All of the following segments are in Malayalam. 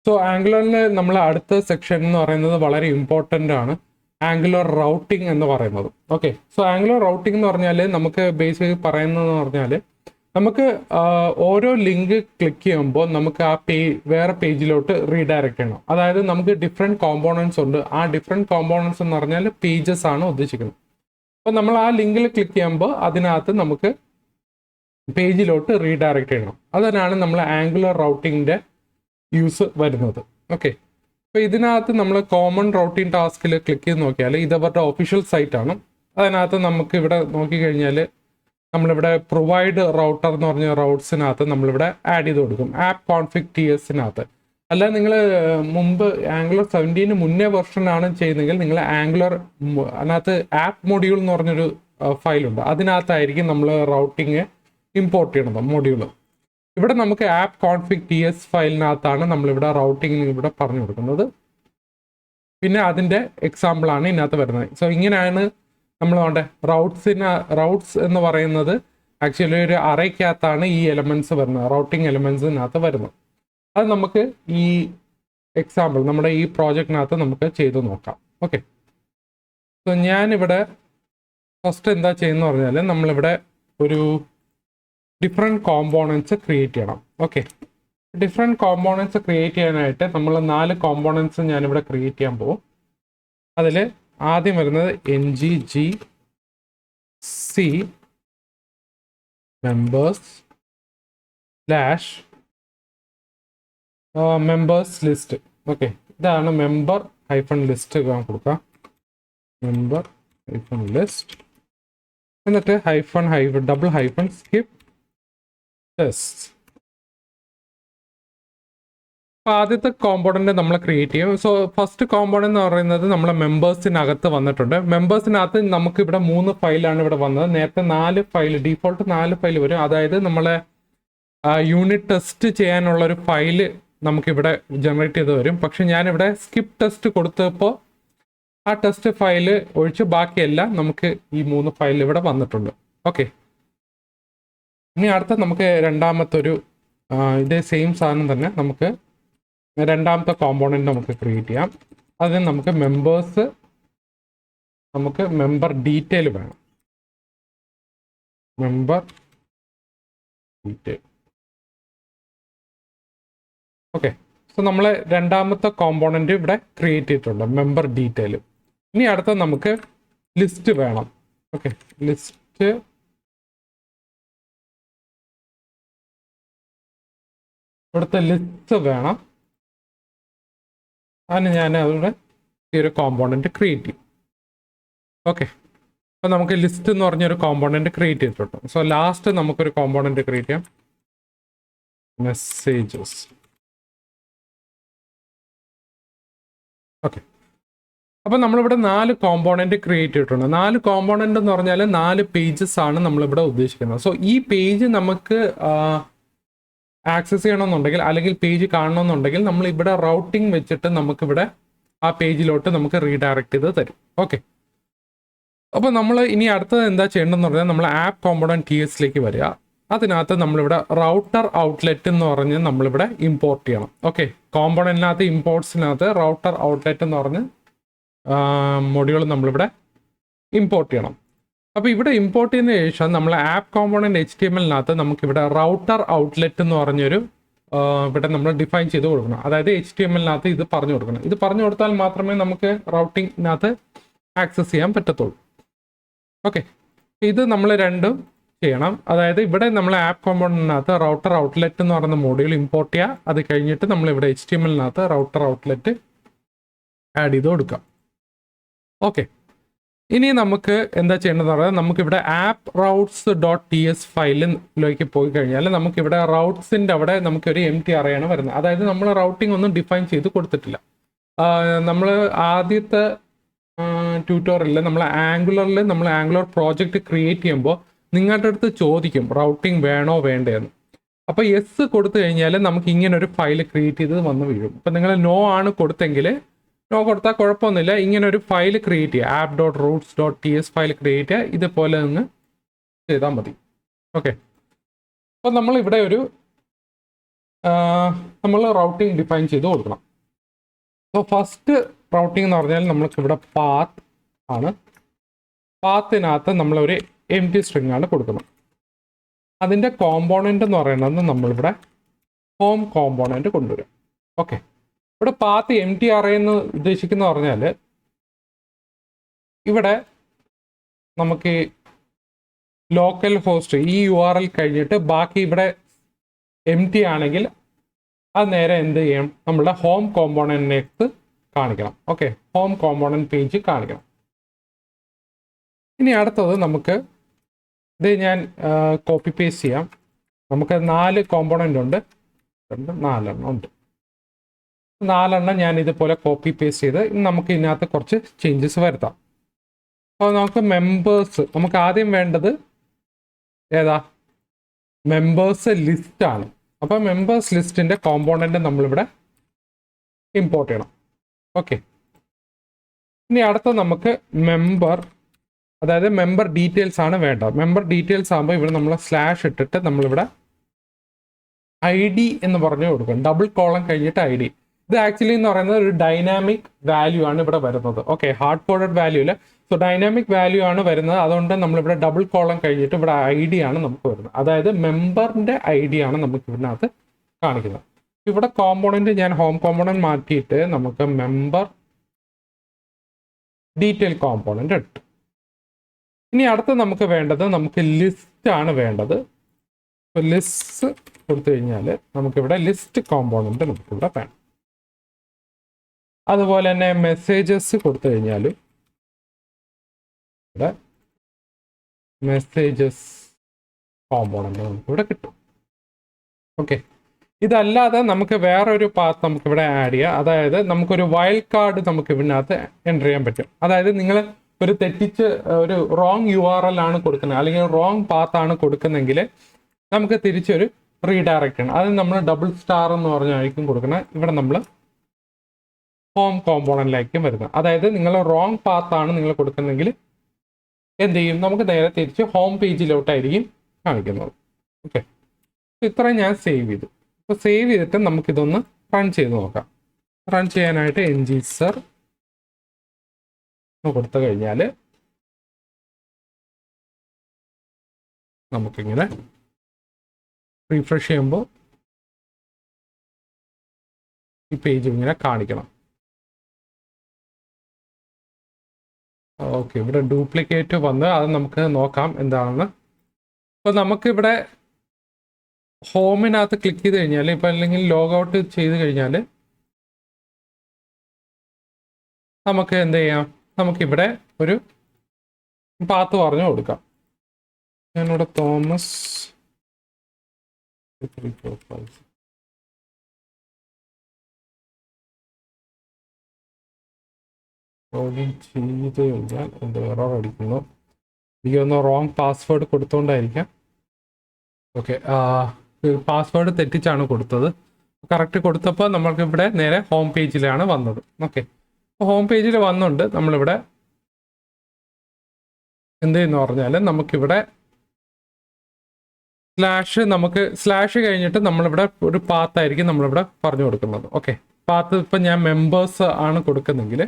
സോ ആംഗുലറിൽ നമ്മൾ അടുത്ത സെക്ഷൻ എന്ന് പറയുന്നത് വളരെ ഇമ്പോർട്ടൻ്റ് ആണ്, ആംഗുലർ റൗട്ടിംഗ് എന്ന് പറയുന്നത്. ഓക്കെ, സോ ആംഗുലർ റൗട്ടിംഗ് എന്ന് പറഞ്ഞാൽ നമുക്ക് ബേസിക്കലി പറയുന്നതെന്ന് പറഞ്ഞാൽ നമുക്ക് ഓരോ ലിങ്ക് ക്ലിക്ക് ചെയ്യുമ്പോൾ നമുക്ക് ആ വേറെ പേജിലോട്ട് റീഡയറക്റ്റ് ചെയ്യണം. അതായത് നമുക്ക് ഡിഫറെൻറ്റ് കോമ്പോണൻസ് ഉണ്ട്. ആ ഡിഫറെൻറ്റ് കോമ്പോണൻസ് എന്ന് പറഞ്ഞാൽ പേജസ് ആണ് ഉദ്ദേശിക്കുന്നത്. അപ്പോൾ നമ്മൾ ആ ലിങ്കിൽ ക്ലിക്ക് ചെയ്യുമ്പോൾ അതിനകത്ത് നമുക്ക് പേജിലോട്ട് റീഡയറക്റ്റ് ചെയ്യണം. അതിനാണ് നമ്മൾ ആംഗുലർ റൗട്ടിങ്ങിൻ്റെ യൂസ് വരുന്നത്. ഓക്കെ, അപ്പോൾ ഇതിനകത്ത് നമ്മൾ കോമൺ റൗട്ടിംഗ് ടാസ്കിൽ ക്ലിക്ക് ചെയ്ത് നോക്കിയാൽ ഇതവരുടെ ഒഫീഷ്യൽ സൈറ്റാണ്. അതിനകത്ത് നമുക്ക് ഇവിടെ നോക്കിക്കഴിഞ്ഞാൽ നമ്മളിവിടെ പ്രൊവൈഡ് റൗട്ടർ എന്ന് പറഞ്ഞ റൗട്ട്സിനകത്ത് നമ്മളിവിടെ ആഡ് ചെയ്ത് കൊടുക്കും ആപ്പ് കോൺഫിഗ് TSനകത്ത്. അല്ല നിങ്ങൾ മുമ്പ് ആംഗുലർ 17 മുന്നേ വെർഷനാണ് ചെയ്യുന്നതെങ്കിൽ നിങ്ങൾ ആംഗുലർ അതിനകത്ത് ആപ്പ് മൊഡ്യൂൾ എന്ന് പറഞ്ഞൊരു ഫയലുണ്ട്, അതിനകത്തായിരിക്കും നമ്മൾ റൗട്ടിങ് ഇമ്പോർട്ട് ചെയ്യണത് മൊഡ്യൂൾ. ഇവിടെ നമുക്ക് ആപ്പ് കോൺഫിഗ് TS ഫയലിനകത്താണ് നമ്മളിവിടെ റൗട്ടിങ് ഇവിടെ പറഞ്ഞു കൊടുക്കുന്നത്. പിന്നെ അതിൻ്റെ എക്സാമ്പിളാണ് ഇതിനകത്ത് വരുന്നത്. സോ ഇങ്ങനെയാണ് നമ്മൾ വേണ്ട റൗട്ട്സ് എന്ന് പറയുന്നത് ആക്ച്വലി ഒരു അറയ്ക്കകത്താണ് ഈ എലമെൻറ്റ്സ് വരുന്നത്, റൗട്ടിങ് എലമെൻറ്റ്സിനകത്ത് വരുന്നത്. അത് നമുക്ക് ഈ എക്സാമ്പിൾ നമ്മുടെ ഈ പ്രോജക്റ്റിനകത്ത് നമുക്ക് ചെയ്ത് നോക്കാം. ഓക്കെ, സോ ഞാനിവിടെ ഫസ്റ്റ് എന്താ ചെയ്യുന്നത് പറഞ്ഞാൽ നമ്മളിവിടെ ഒരു ഡിഫറെൻറ്റ് കോമ്പോണൻസ് ക്രിയേറ്റ് ചെയ്യണം. ഓക്കെ, ഡിഫറെൻറ്റ് കോമ്പോണൻസ് ക്രിയേറ്റ് ചെയ്യാനായിട്ട് നമ്മൾ 4 കോമ്പോണൻസ് ഞാനിവിടെ ക്രിയേറ്റ് ചെയ്യാൻ പോകും. അതിൽ ആദ്യം വരുന്നത് ngGC members ലിസ്റ്റ്. ഓക്കെ, ഇതാണ് മെമ്പർ -ലിസ്റ്റ് കൊടുക്കാം. മെമ്പർ -ലിസ്റ്റ് എന്നിട്ട് -skip test. അപ്പോൾ ആദ്യത്തെ കോമ്പോണൻറ്റ് നമ്മൾ ക്രിയേറ്റ് ചെയ്യും. സോ ഫസ്റ്റ് കോമ്പോണൻറ്റ് എന്ന് പറയുന്നത് നമ്മളെ മെമ്പേഴ്സിനകത്ത് വന്നിട്ടുണ്ട്. മെമ്പേഴ്സിനകത്ത് നമുക്ക് ഇവിടെ 3 ഫയലാണ് ഇവിടെ വന്നത്. നേരത്തെ 4 ഫയൽ, ഡീഫോൾട്ട് 4 ഫയൽ വരും. അതായത് നമ്മളെ യൂണിറ്റ് ടെസ്റ്റ് ചെയ്യാനുള്ളൊരു ഫയല് നമുക്കിവിടെ ജനറേറ്റ് ചെയ്ത് വരും. പക്ഷെ ഞാനിവിടെ സ്കിപ്പ് ടെസ്റ്റ് കൊടുത്തപ്പോൾ ആ ടെസ്റ്റ് ഫയൽ ഒഴിച്ച് ബാക്കിയെല്ലാം നമുക്ക് ഈ 3 ഫയൽ ഇവിടെ വന്നിട്ടുണ്ട്. ഓക്കെ, ഇനി അടുത്ത നമുക്ക് രണ്ടാമത്തെ ഇതേ സെയിം സാധനം തന്നെ നമുക്ക് രണ്ടാമത്തെ കോമ്പോണൻറ്റ് നമുക്ക് ക്രിയേറ്റ് ചെയ്യാം. അതിന് നമുക്ക് മെമ്പർ ഡീറ്റെയിൽ വേണം. Member detail. ഓക്കെ, സോ നമ്മൾ രണ്ടാമത്തെ കോമ്പോണൻറ്റ് ഇവിടെ ക്രിയേറ്റ് ചെയ്തിട്ടുണ്ട്, മെമ്പർ ഡീറ്റെയിൽ. ഇനി അടുത്ത നമുക്ക് ലിസ്റ്റ് വേണം. ഓക്കെ, ലിസ്റ്റ് ഇവിടുത്തെ ലിസ്റ്റ് വേണം. അതിന് ഞാൻ അവിടെ ഈ ഒരു കോമ്പോണൻറ്റ് ക്രിയേറ്റ് ചെയ്യും. ഓക്കെ, അപ്പോൾ നമുക്ക് ലിസ്റ്റ് എന്ന് പറഞ്ഞൊരു കോമ്പോണൻറ്റ് ക്രിയേറ്റ് ചെയ്തിട്ടുണ്ട്. സോ ലാസ്റ്റ് നമുക്കൊരു കോമ്പോണൻറ്റ് ക്രിയേറ്റ് ചെയ്യാം, മെസ്സേജസ്. ഓക്കെ, അപ്പോൾ നമ്മളിവിടെ 4 കോമ്പോണൻറ്റ് ക്രിയേറ്റ് ചെയ്തിട്ടുണ്ട്. 4 കോമ്പോണൻറ്റ് എന്ന് പറഞ്ഞാൽ 4 പേജസ് ആണ് നമ്മളിവിടെ ഉദ്ദേശിക്കുന്നത്. സോ ഈ പേജ് നമുക്ക് ആക്സസ് ചെയ്യണമെന്നുണ്ടെങ്കിൽ അല്ലെങ്കിൽ പേജ് കാണണമെന്നുണ്ടെങ്കിൽ നമ്മൾ ഇവിടെ റൗട്ടിംഗ് വെച്ചിട്ട് നമുക്കിവിടെ ആ പേജിലോട്ട് നമുക്ക് റീഡയറക്റ്റ് ചെയ്ത് തരും. ഓക്കെ, അപ്പോൾ നമ്മൾ ഇനി അടുത്തത് എന്താ ചെയ്യേണ്ടതെന്ന് പറഞ്ഞാൽ നമ്മൾ ആപ്പ് കോമ്പോണൻറ്റ് TSലേക്ക് വരിക. അതിനകത്ത് നമ്മളിവിടെ റൗട്ടർ ഔട്ട്ലെറ്റ് എന്ന് പറഞ്ഞ് നമ്മളിവിടെ ഇമ്പോർട്ട് ചെയ്യണം. ഓക്കെ, കോമ്പോണൻറ്റിനകത്ത് ഇമ്പോർട്ട്സിനകത്ത് റൗട്ടർ ഔട്ട്ലെറ്റ് എന്ന് പറഞ്ഞ് മൊഡ്യൂൾ ഇമ്പോർട്ട് ചെയ്യണം. അപ്പോൾ ഇവിടെ ഇമ്പോർട്ട് ചെയ്തതിന് ശേഷം നമ്മൾ ആപ്പ് കോമ്പോണൻറ്റ് HTML-നകത്ത് നമുക്കിവിടെ റൗട്ടർ ഔട്ട്ലെറ്റ് എന്ന് പറഞ്ഞൊരു ഇവിടെ നമ്മൾ ഡിഫൈൻ ചെയ്ത് കൊടുക്കണം. അതായത് HTML-നകത്ത് ഇത് പറഞ്ഞു കൊടുക്കണം. ഇത് പറഞ്ഞു കൊടുത്താൽ മാത്രമേ നമുക്ക് റൗട്ടിങ്ങിനകത്ത് ആക്സസ് ചെയ്യാൻ പറ്റത്തുള്ളൂ. ഓക്കെ, ഇത് നമ്മൾ രണ്ടും ചെയ്യണം. അതായത് ഇവിടെ നമ്മൾ ആപ്പ് കോമ്പോണൻറ്റിനകത്ത് റൗട്ടർ ഔട്ട്ലെറ്റ് എന്ന് പറയുന്ന മൊഡ്യൂൾ ഇമ്പോർട്ട് ചെയ്യുക. അത് കഴിഞ്ഞിട്ട് നമ്മളിവിടെ HTML-നകത്ത് റൗട്ടർ ഔട്ട്ലെറ്റ് ആഡ് ചെയ്ത് കൊടുക്കാം. ഓക്കെ, ഇനി നമുക്ക് എന്താ ചെയ്യേണ്ടതെന്ന് പറഞ്ഞാൽ നമുക്കിവിടെ app_routes.ts ഫയലിലേക്ക് പോയി കഴിഞ്ഞാൽ നമുക്കിവിടെ റൗട്ട്സിൻ്റെ അവിടെ നമുക്കൊരു empty array വരുന്നത്. അതായത് നമ്മൾ റൗട്ടിംഗ് ഒന്നും ഡിഫൈൻ ചെയ്ത് കൊടുത്തിട്ടില്ല. നമ്മൾ ആദ്യത്തെ ട്യൂട്ടോറിയലിൽ നമ്മൾ ആംഗുലർ പ്രോജക്റ്റ് ക്രിയേറ്റ് ചെയ്യുമ്പോൾ നിങ്ങളുടെ അടുത്ത് ചോദിക്കും റൗട്ടിംഗ് വേണോ വേണ്ടതെന്ന്. അപ്പോൾ യെസ് കൊടുത്തു കഴിഞ്ഞാൽ നമുക്ക് ഇങ്ങനെ ഒരു ഫയൽ ക്രിയേറ്റ് ചെയ്ത് വന്ന് വീഴും. അപ്പോൾ നിങ്ങൾ നോ ആണ് കൊടുത്തെങ്കിൽ നോ കൊടുത്താൽ കുഴപ്പമൊന്നുമില്ല. ഇങ്ങനെ ഒരു ഫയൽ ക്രിയേറ്റ് ചെയ്യുക, app.routes.ts ഫയൽ ക്രിയേറ്റ് ചെയ്യുക. ഇതുപോലെ ഒന്ന് ചെയ്താൽ മതി. ഓക്കെ, അപ്പോൾ നമ്മളിവിടെ ഒരു നമ്മൾ റൗട്ടിങ് ഡിഫൈൻ ചെയ്ത് കൊടുക്കണം. സോ ഫസ്റ്റ് റൗട്ടിംഗ് എന്ന് പറഞ്ഞാൽ നമ്മൾക്ക് ഇവിടെ പാത്ത് ആണ്. പാത്തിനകത്ത് നമ്മളൊരു എം ടി സ്ട്രിങ് ആണ് കൊടുക്കുന്നത്. അതിൻ്റെ കോമ്പോണൻ്റ് എന്ന് പറയുന്നത് നമ്മളിവിടെ ഹോം കോമ്പോണൻ്റ് കൊണ്ടുവരും. ഓക്കെ, ഇവിടെ പാത്ത് എം ടി അറേന്ന് ഉദ്ദേശിക്കുന്ന പറഞ്ഞാൽ ഇവിടെ നമുക്ക് ലോക്കൽ ഹോസ്റ്റ് ഈ URL കഴിഞ്ഞിട്ട് ബാക്കി ഇവിടെ എം ടി ആണെങ്കിൽ അത് നേരെ എന്ത് ചെയ്യണം, നമ്മളുടെ ഹോം കോമ്പോണൻറ്റിനകത്ത് കാണിക്കണം. ഓക്കെ, ഹോം കോമ്പോണൻറ്റ് പേജ് കാണിക്കണം. ഇനി അടുത്തത് നമുക്ക് ഇത് ഞാൻ കോപ്പി പേസ്റ്റ് ചെയ്യാം. നമുക്ക് 4 കോമ്പോണൻ്റ് ഉണ്ട്, 4 ഉണ്ട്. 4 ഞാൻ ഇതുപോലെ കോപ്പി പേസ്റ്റ് ചെയ്ത് നമുക്ക് ഇതിനകത്ത് കുറച്ച് ചേഞ്ചസ് വരുത്താം. അപ്പോൾ നമുക്ക് മെമ്പേഴ്സ്, നമുക്ക് ആദ്യം വേണ്ടത് ഏതാ, മെമ്പേഴ്സ് ലിസ്റ്റ് ആണ്. അപ്പോൾ മെമ്പേഴ്സ് ലിസ്റ്റിൻ്റെ കോമ്പോണൻ്റ് നമ്മളിവിടെ ഇമ്പോർട്ട് ചെയ്യണം. ഓക്കെ, ഇനി അടുത്ത നമുക്ക് മെമ്പർ, അതായത് മെമ്പർ ഡീറ്റെയിൽസ് ആണ് വേണ്ടത്. മെമ്പർ ഡീറ്റെയിൽസ് ആകുമ്പോൾ ഇവിടെ നമ്മൾ സ്ലാഷ് ഇട്ടിട്ട് നമ്മളിവിടെ ID എന്ന് പറഞ്ഞു കൊടുക്കും. ഡബിൾ കോളം കഴിഞ്ഞിട്ട് ID. ഇത് ആക്ച്വലി എന്ന് പറയുന്നത് ഒരു ഡൈനാമിക് വാല്യൂ ആണ് ഇവിടെ വരുന്നത്. ഓക്കെ, ഹാർഡ് കോഡഡ് വാല്യൂ ഇല്ല. സോ ഡൈനാമിക് വാല്യൂ ആണ് വരുന്നത്. അതുകൊണ്ട് നമ്മളിവിടെ ഡബിൾ കോളം കഴിഞ്ഞിട്ട് ഇവിടെ ID ആണ് നമുക്ക് വരുന്നത്. അതായത് മെമ്പറിൻ്റെ ID ആണ് നമുക്ക് ഇതിനകത്ത് കാണിക്കുന്നത്. ഇവിടെ കോമ്പോണൻറ്റ് ഞാൻ ഹോം കോമ്പോണൻറ്റ് മാറ്റിയിട്ട് നമുക്ക് മെമ്പർ ഡീറ്റെയിൽ കോമ്പോണൻറ്റ് ഇട്ടു. ഇനി അടുത്ത് നമുക്ക് വേണ്ടത്, നമുക്ക് ലിസ്റ്റ് ആണ് വേണ്ടത്. ലിസ്റ്റ് കൊടുത്തു കഴിഞ്ഞാൽ നമുക്കിവിടെ ലിസ്റ്റ് കോമ്പോണൻറ്റ് നമുക്കിവിടെ വേണം. അതുപോലെ തന്നെ മെസ്സേജസ് കൊടുത്തു കഴിഞ്ഞാൽ ഇവിടെ മെസ്സേജസ് കോമ്പോണൻറ്റ് നമുക്കിവിടെ കിട്ടും. ഓക്കെ, ഇതല്ലാതെ നമുക്ക് വേറൊരു പാത്ത് നമുക്കിവിടെ ആഡ് ചെയ്യാം. അതായത് നമുക്കൊരു വൈൽഡ് കാർഡ് നമുക്ക് ഇതിനകത്ത് എൻ്റർ ചെയ്യാൻ പറ്റും. അതായത് നിങ്ങൾ ഒരു തെറ്റിച്ച് ഒരു റോങ് URL ആണ് കൊടുക്കുന്നത്, അല്ലെങ്കിൽ റോങ് പാത്ത് ആണ് കൊടുക്കുന്നതെങ്കിൽ നമുക്ക് തിരിച്ചൊരു റീഡയറക്റ്റ് ആണ്. അത് നമ്മൾ ഡബിൾ സ്റ്റാർ എന്ന് പറഞ്ഞായിരിക്കും കൊടുക്കുന്നത്. ഇവിടെ നമ്മൾ ഹോം കോമ്പോണൻറ്റിലേക്കും വരുന്നത്. അതായത് നിങ്ങൾ റോങ് പാത്താണ് നിങ്ങൾ കൊടുക്കുന്നതെങ്കിൽ എന്ത് ചെയ്യും, നമുക്ക് നേരെ തിരിച്ച് ഹോം പേജിലോട്ടായിരിക്കും കാണിക്കുന്നത്. ഓക്കെ, ഇത്രയും ഞാൻ സേവ് ചെയ്തു. അപ്പോൾ സേവ് ചെയ്തിട്ട് നമുക്കിതൊന്ന് റൺ ചെയ്ത് നോക്കാം. റൺ ചെയ്യാനായിട്ട് ngser കൊടുത്തു കഴിഞ്ഞാൽ നമുക്കിങ്ങനെ റീഫ്രഷ് ചെയ്യുമ്പോൾ ഈ പേജ് ഇങ്ങനെ കാണിക്കണം. ഓക്കെ, ഇവിടെ ഡ്യൂപ്ലിക്കേറ്റ് വന്ന് അത് നമുക്ക് നോക്കാം എന്താണെന്ന്. അപ്പോൾ നമുക്കിവിടെ ഹോമിനകത്ത് ക്ലിക്ക് ചെയ്ത് കഴിഞ്ഞാൽ, ഇപ്പം അല്ലെങ്കിൽ ലോഗ് ഔട്ട് ചെയ്ത് കഴിഞ്ഞാൽ നമുക്ക് എന്ത് ചെയ്യാം, നമുക്കിവിടെ ഒരു പാത്ത് പറഞ്ഞു കൊടുക്കാം. ഞാനിവിടെ തോമസ് ലോഗിൻ ചെയ്ത് കഴിഞ്ഞാൽ എന്ത് എറർ അടിക്കുന്നു, എനിക്കൊന്ന് റോങ് പാസ്വേഡ് കൊടുത്തുകൊണ്ടായിരിക്കാം. ഓക്കെ, പാസ്വേഡ് തെറ്റിച്ചാണ് കൊടുത്തത്. കറക്റ്റ് കൊടുത്തപ്പോൾ നമ്മൾക്ക് ഇവിടെ നേരെ ഹോം പേജിലാണ് വന്നത്. ഓക്കെ, ഹോം പേജിൽ വന്നുകൊണ്ട് നമ്മളിവിടെ എന്ത് ചെയ്യുന്നു പറഞ്ഞാൽ നമുക്കിവിടെ സ്ലാഷ് കഴിഞ്ഞിട്ട് നമ്മളിവിടെ ഒരു പാത്തായിരിക്കും നമ്മളിവിടെ പറഞ്ഞു കൊടുക്കുന്നത്. ഓക്കെ, പാത്ത് ഇപ്പം ഞാൻ മെമ്പേഴ്സ് ആണ് കൊടുക്കുന്നെങ്കിൽ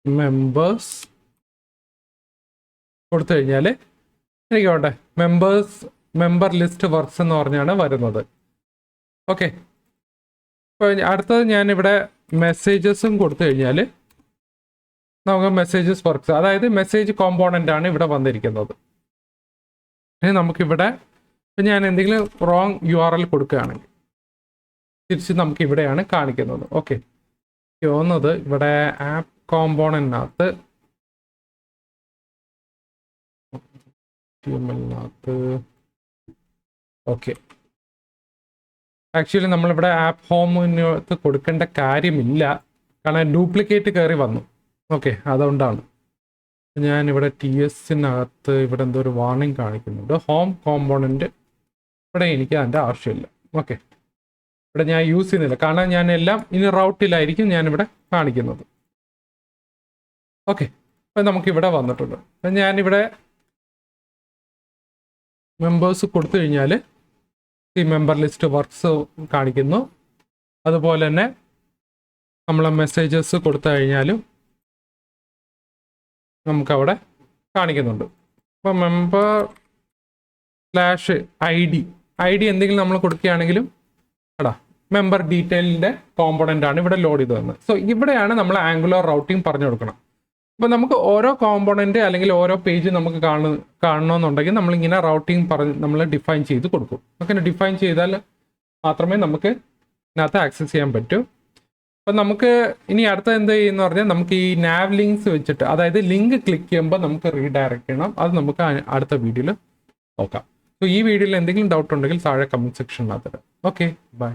മെമ്പേഴ്സ് കൊടുത്തു കഴിഞ്ഞാൽ എനിക്ക് വേണ്ടേ മെമ്പർ ലിസ്റ്റ് വർക്ക്സ് എന്ന് പറഞ്ഞാണ് വരുന്നത്. ഓക്കെ, അപ്പോൾ അടുത്തത് ഞാനിവിടെ മെസ്സേജസും കൊടുത്തു കഴിഞ്ഞാൽ നമുക്ക് മെസ്സേജസ് വർക്ക്സ്, അതായത് മെസ്സേജ് കോമ്പോണൻ്റ് ആണ് ഇവിടെ വന്നിരിക്കുന്നത്. നമുക്കിവിടെ ഇപ്പം ഞാൻ എന്തെങ്കിലും റോങ് URL കൊടുക്കുകയാണെങ്കിൽ തിരിച്ച് നമുക്ക് ഇവിടെയാണ് കാണിക്കുന്നത്. ഓക്കെ, തോന്നുന്നത് ഇവിടെ ആപ്പ് കോമ്പോണൻറ്റിനകത്ത് ഓക്കെ, ആക്ച്വലി നമ്മളിവിടെ ആപ്പ് ഹോമിനകത്ത് കൊടുക്കേണ്ട കാര്യമില്ല, കാരണം ഡ്യൂപ്ലിക്കേറ്റ് കയറി വന്നു. ഓക്കെ, അതുകൊണ്ടാണ് ഞാനിവിടെ TSനകത്ത് ഇവിടെ എന്തോ ഒരു വാർണിംഗ് കാണിക്കുന്നുണ്ട്. ഹോം കോമ്പോണൻറ്റ് ഇവിടെ എനിക്ക് അതിൻ്റെ ആവശ്യമില്ല. ഓക്കെ, ഇവിടെ ഞാൻ യൂസ് ചെയ്യുന്നില്ല, കാരണം ഞാൻ എല്ലാം ഇനി റൗട്ടിലായിരിക്കും ഞാനിവിടെ കാണിക്കുന്നത്. ഓക്കെ, അപ്പം നമുക്കിവിടെ വന്നിട്ടുണ്ട്. അപ്പം ഞാനിവിടെ മെമ്പേഴ്സ് കൊടുത്തു കഴിഞ്ഞാൽ ഈ മെമ്പർ ലിസ്റ്റ് വർക്ക്സ് കാണിക്കുന്നു. അതുപോലെ തന്നെ നമ്മൾ മെസ്സേജസ് കൊടുത്തു കഴിഞ്ഞാലും നമുക്കവിടെ കാണിക്കുന്നുണ്ട്. അപ്പോൾ മെമ്പർ/ID എന്തെങ്കിലും നമ്മൾ കൊടുക്കുകയാണെങ്കിലും മെമ്പർ ഡീറ്റെയിലിൻ്റെ കോമ്പോണൻ്റ് ആണ് ഇവിടെ ലോഡ് ചെയ്ത് തന്നത്. സോ ഇവിടെയാണ് നമ്മൾ ആംഗുലർ റൗട്ടിങ് പറഞ്ഞു കൊടുക്കണം. അപ്പോൾ നമുക്ക് ഓരോ കോമ്പോണൻ്റ് അല്ലെങ്കിൽ ഓരോ പേജ് നമുക്ക് കാണണമെന്നുണ്ടെങ്കിൽ നമ്മളിങ്ങനെ റൗട്ടിങ് നമ്മൾ ഡിഫൈൻ ചെയ്ത് കൊടുക്കും. അങ്ങനെ ഡിഫൈൻ ചെയ്താൽ മാത്രമേ നമുക്ക് ഇതിനകത്ത് ആക്സസ് ചെയ്യാൻ പറ്റൂ. അപ്പം നമുക്ക് ഇനി അടുത്ത എന്ത് ചെയ്യുമെന്ന് പറഞ്ഞാൽ നമുക്ക് ഈ നാവ് ലിങ്ക്സ് വെച്ചിട്ട്, അതായത് ലിങ്ക് ക്ലിക്ക് ചെയ്യുമ്പോൾ നമുക്ക് റീഡയറക്റ്റ് ചെയ്യണം. അത് നമുക്ക് അടുത്ത വീഡിയോയിൽ നോക്കാം. സോ ഈ വീഡിയോയിൽ എന്തെങ്കിലും ഡൗട്ട് ഉണ്ടെങ്കിൽ താഴെ കമൻറ്റ് സെക്ഷനിനകത്ത്. Okay, by.